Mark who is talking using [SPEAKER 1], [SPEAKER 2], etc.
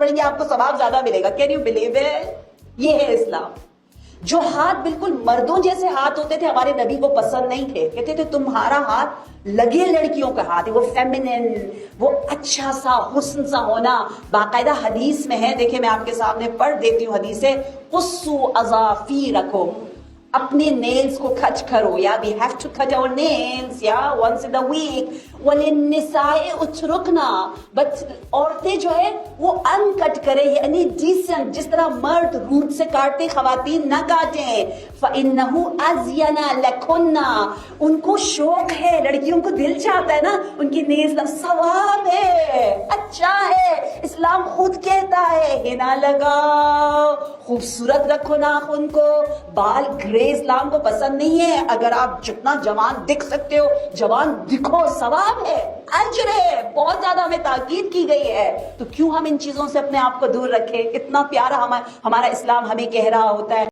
[SPEAKER 1] پڑھیں گے آپ کو ثواب زیادہ ملے گا. Can you believe it? یہ ہے اسلام. جو ہاتھ بالکل مردوں جیسے ہاتھ ہوتے تھے ہمارے نبی کو پسند نہیں تھے. کہتے تھے تمہارا ہاتھ لگے لڑکیوں کا ہاتھ ہے, وہ فیمنن, وہ اچھا سا حسن سا ہونا. باقاعدہ حدیث میں ہے, دیکھیں میں آپ کے سامنے پڑھ دیتی ہوں حدیث ہے. قصوا اظافیرکم, اپنے نیلز کو کھچ کرو, یا we have to cut our nails, یا once in a week. وَلِلنِّسَاءِ اُتْرُكْنَا, بٹ عورتیں جو ہے وہ ان کٹ کرے, یعنی ڈیسنٹ, جس طرح مرد روٹ سے کاٹتے خواتین نہ کاٹیں. فَإِنَّهُ أَزْيَنَ لَكُنَّا, ان کو شوق ہے, لڑکیوں کو دل چاہتا ہے نا ان کی نیز, ثواب ہے, اچھا ہے. اسلام خود کہتا ہے ہنا لگاؤ, خوبصورت رکھو ناخن کو, بال گرے اسلام کو پسند نہیں ہے. اگر آپ جتنا جوان دکھ سکتے ہو جوان دکھو, ثواب ہے, اجر ہے. بہت زیادہ ہمیں تاکید کی گئی ہے, تو کیوں ہم ان چیزوں سے اپنے آپ کو دور رکھیں. اتنا پیارا ہمارا اسلام ہمیں کہہ رہا ہوتا ہے.